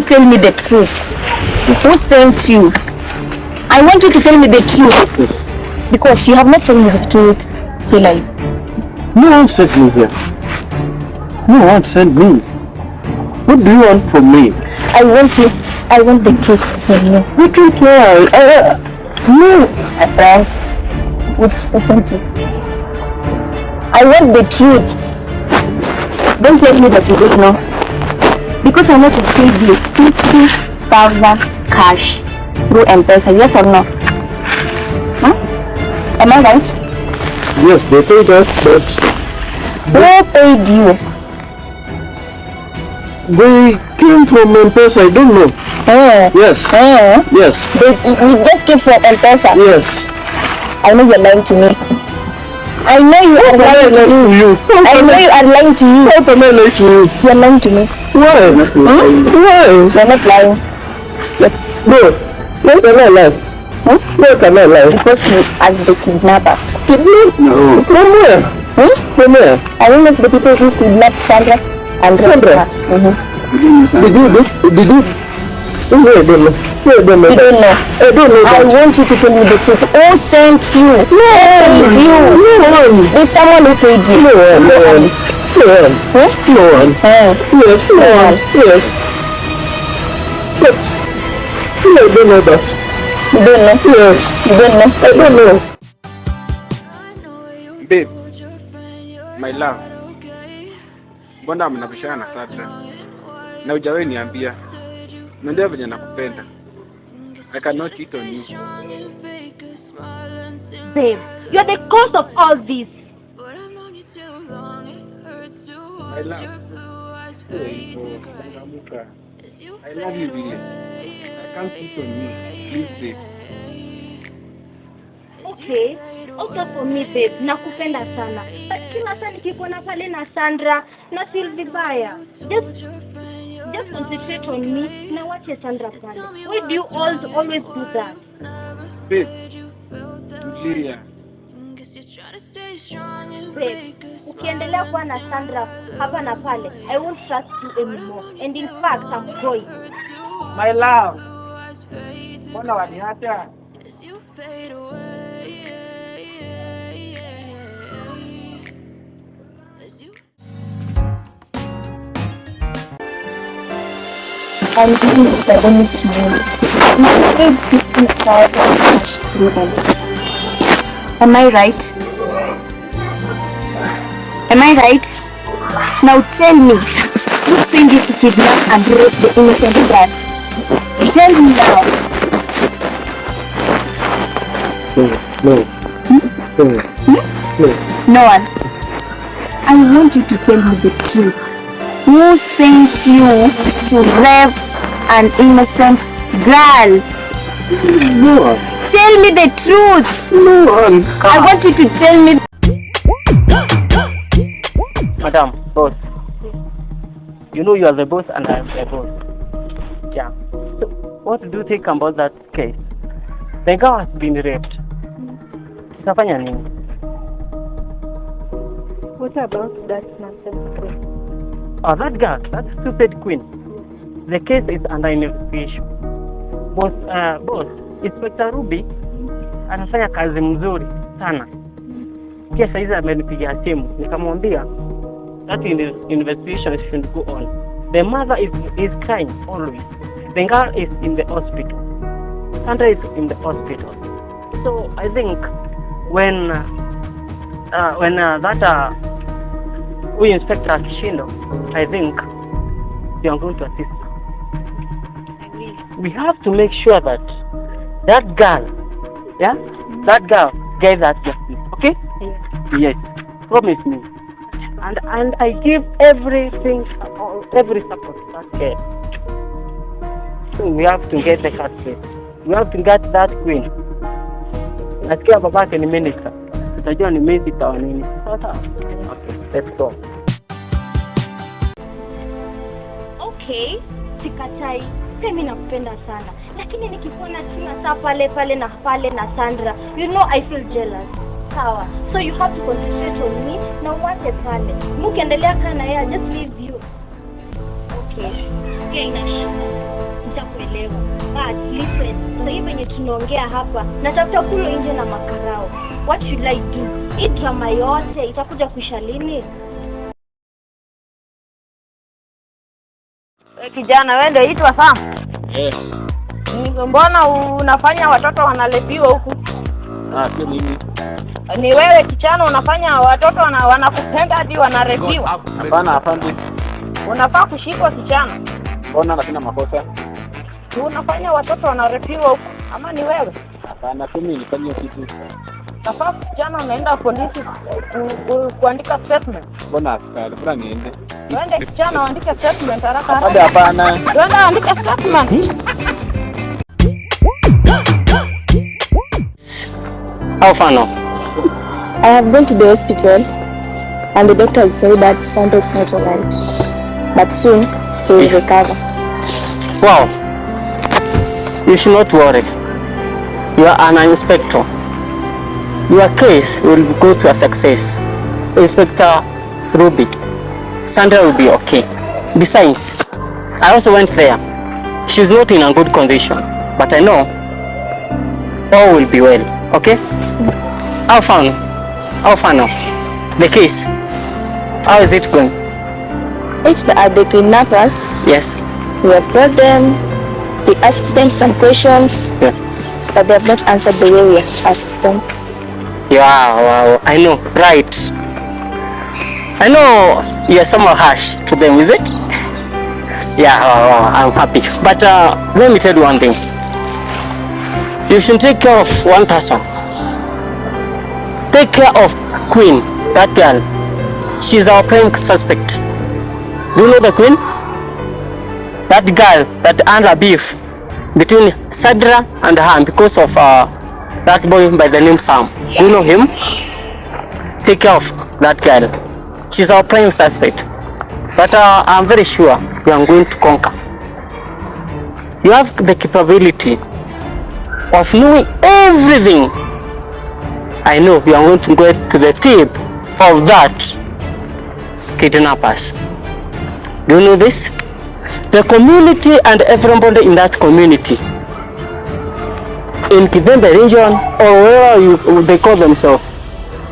tell me the truth. Who sent you? I want you to tell me the truth. Because you have not told me the truth till I... No one sent me here. No one sent me. What do you want from me? I want the truth from you. The truth? No. My friend, who sent you? I want the truth. Don't tell me that you don't know. Because I want to pay you 50,000 cash through M-Pesa. Yes or no? Huh? Am I right? Yes, they paid us, but... Who paid you? They came from M-Pesa, I don't know. Yes. Yes. You just came from M-Pesa? Yes. I know you're lying to me. I know you are lying to you. I know you are lying to you. How can I lie to you? You're lying to me. Why? Why? You're not lying. No. Why can I lie? Why can I lie? Because you are the kidnappers. No. From where? From where? I don't know if the people who kidnapped Sandra and Sandra? Did you? I don't know. You don't know. I don't know I want you to tell me the truth. Who sent you? Who paid you? No one. There's someone who paid you. No one. No one. No one. Yes, no one. Yes. But I don't know that. You don't know? Yes. You don't know? I don't know. Babe, my love, mbona mnabishana sasa? Na hujawahi niambia. Ndio venye nakupenda. I cannot cheat on you. Babe, you're the cause of all this. I love you really. I can't cheat on you. Please, babe. Okay for me babe, nakupenda sana. Kila saa nikikuona pale na Sandra na feel vibaya. Just concentrate on me na wache Sandra pale. Why do you always do that? Babe, tulia. Babe, ukiendelea kuwa na Sandra hapa na pale, I won't trust you anymore. And in fact, I'm going. My love. Mbona waniacha? I'm doing Mr. Dennis Moore. You paid 50,000 cash through M-Pesa. Am I right? Am I right? Now tell me, who sent you to kidnap and rape the innocent girl? Tell me now. No one. I want you to tell me the truth. Who sent you to rape an innocent girl? No one. Tell me the truth. No one. I want you to tell me. Madam, boss. You know you are the boss and I am the boss. Yeah. So, what do you think about that case? The girl has been raped. Tutafanya nini? What about that nonsense queen? Oh, that girl, that stupid queen. The case is under investigation. Boss, Inspector Ruby anafanya kazi mzuri sana. Kia saizi amenipigia simu, nikamwambia that investigation should go on. The mother is crying always. The girl is in the hospital. Sandra is in the hospital. So I think when we Inspector Akishindo, I think they are going to assist her. We have to make sure that that girl gets that justice. Okay? Yes. Promise me. And I give every support to that girl. So we have to get the cat straight. We have to get that queen. Nasikia babake ni minister. Tutajua ni minister wa nini. Sasa. Okay, let's go. Okay, sikatai. Mimi nakupenda sana. Lakini nikikuona kila saa pale na Sandra, you know I feel jealous. Sawa. So you have to concentrate on me na uache pale. Mukiendelea kana yeye, just leave you. Okay. Okay, ina shida. kuelewa. But listen, sasa hivi venye tunaongea hapa, natafuta kule nje na makarao. What should I do? Hii drama yote itakuja kuisha lini? Kijana wewe ndio itwa Sam? Mbona unafanya watoto wanalepiwa huku? Sio mimi. Ni wewe kijana unafanya watoto wanakupenda hadi wanarepiwa? Hapana. Unafaa kushikwa kijana. Mbona sina makosa? Unafanya watoto wanarepiwa huku ama ni wewe? Hapana, mimi nifanyie kitu. Sasa kijana unaenda polisi kuandika statement. Mbona askari? Mbona niende? Wende kijana uandike statement haraka. Hapana. Wende andika statement. How far now? I have gone to the hospital and the doctors say that Santa is not alright. But soon he will recover. Wow. You should not worry. You are an inspector. Your case will go to a success. Inspector Ruby, Sandra will be okay. Besides, I also went there. She's not in a good condition, but I know all will be well. Okay? Yes. How far now? The case, how is it going? If they are the kidnappers, Yes. we have got them. We asked them some questions, Yeah. but they have not answered the way we asked them. Yeah, wow, I know, right. I know you're somewhat harsh to them, is it? Yeah, wow, I'm happy. But let me tell you one thing. You should take care of one person. Take care of Queen, that girl. She's our prime suspect. Do you know the Queen? That girl that earned a beef between Sandra and her because of that boy by the name Sam. Do you know him? Take care of that girl. She's our prime suspect. But I'm very sure you are going to conquer. You have the capability of knowing everything. I know you are going to get to the tip of that kidnappers. Do you know this? The community and everybody in that community, in Kibembe region or wherever they call themselves,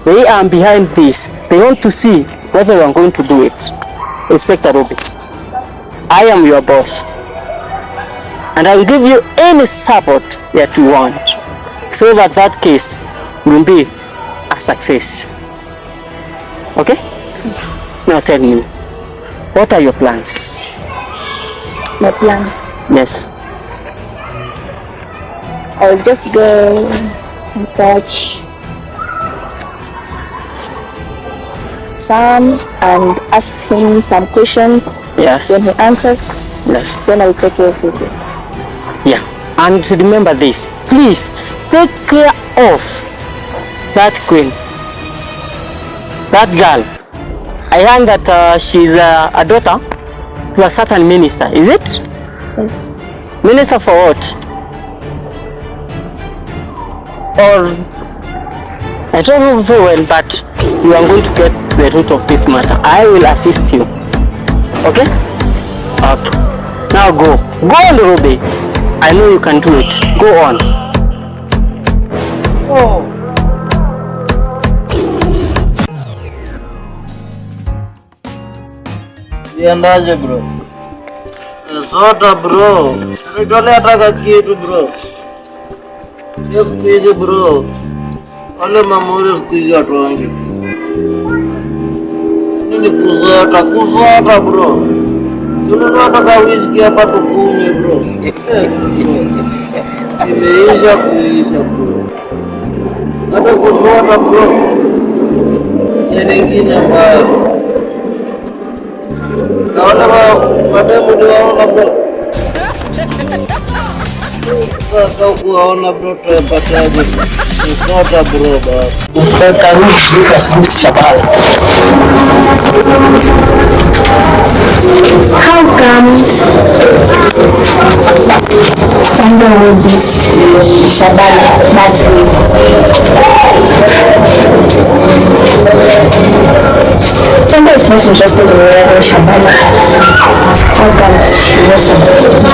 they are behind this. They want to see whether you are going to do it. Inspector Ruby, I am your boss, and I will give you any support that you want, so that that case will be a success. Okay? Now tell me, what are your plans? My plans. Yes. I will just go and touch Sam and ask him some questions. Yes. When he answers, Yes. then I will take care of it. Yeah. And remember this. Please take care of that Queen. That girl. I heard that she's a daughter to a certain minister. Is it? Yes. Minister for what? Or I don't know very well, but you are going to get to the root of this matter. I will assist you. Okay? Okay. Now go. Go on, Ruby. I know you can do it. Go on. Oh. Iendaje bro? Sota bro. Nitolea taka kitu bro. Siku hizi bro. Wale mamuri siku hizi watu wengi. Nini kusota bro. Tunataka whisky hapa tukunywe bro. Imeisha kuisha bro. Hata kusota bro. Ni nyingine mbaya. Naona mademu ni waona bro. Sasa kuwaona bro tutapataje? Kusota bro basi. Inspector Ruby Shabala. How comes Sandra will be Shabala that way? Sandra is not interested in wearing Shabana. How comes she was Shabana?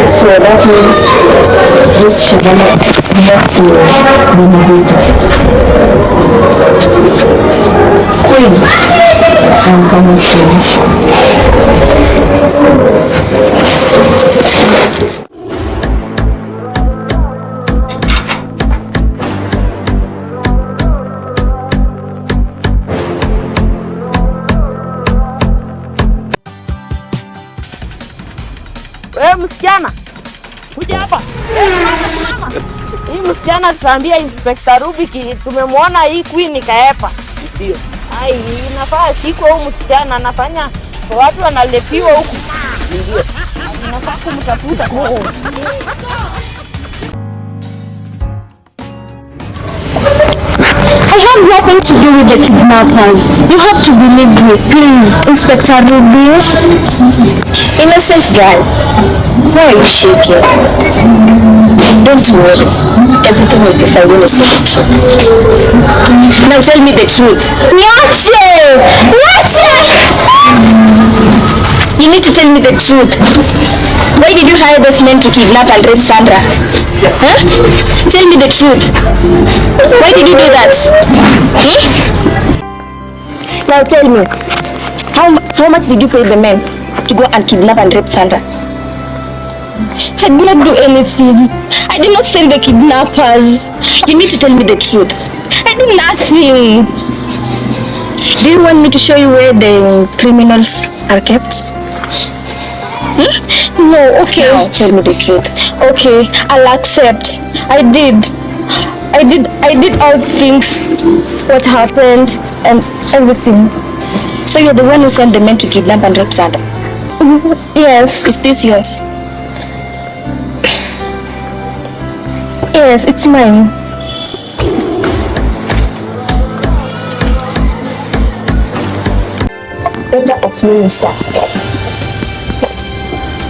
So that means this Shabana is not to be Queen, I'm coming to you. Wewe msichana, kuja hapa. Hii msichana tuambia Inspector Ruby tumemwona hii Queen ikaepa. Ndio. Ai, inafaa shikwe huyu msichana anafanya watu wanalepiwa huku. Ndio. Inafaa kumtafuta. I have nothing to do with the kidnappers. You have to believe me, please, Inspector Ruby. Innocent girl, why are you shaking? Don't worry, everything will be fine when you say the truth. Now tell me the truth. Nyache! You need to tell me the truth. Why did you hire those men to kidnap and rape Sandra? Huh? Tell me the truth. Why did you do that? Now tell me, how much did you pay the men to go and kidnap and rape Sandra? I did not do anything. I did not send the kidnappers. You need to tell me the truth. I did nothing. Do you want me to show you where the criminals are kept? No, okay. Now tell me the truth. Okay, I'll accept. I did all things, what happened and everything. So you're the one who sent the men to kidnap and rape Sandra? Yes. Is this yours? Yes, it's mine. Better of minister.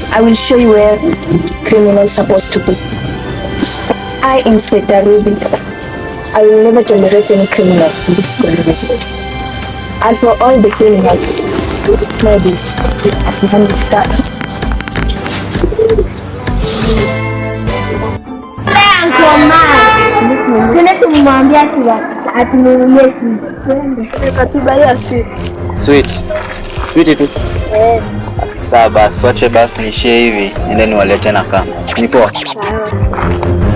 I will show you where criminals are supposed to be. I, Inspector Ruby, I will never tolerate any criminal in this community. And for all the criminals, know this, as the hand is started. Twende tumwambia atununulie Katubaia sweet. Sweet tu. Sawa basi, wache basi nishie hivi, nende niwalete na kama. Ni poa. Sawa.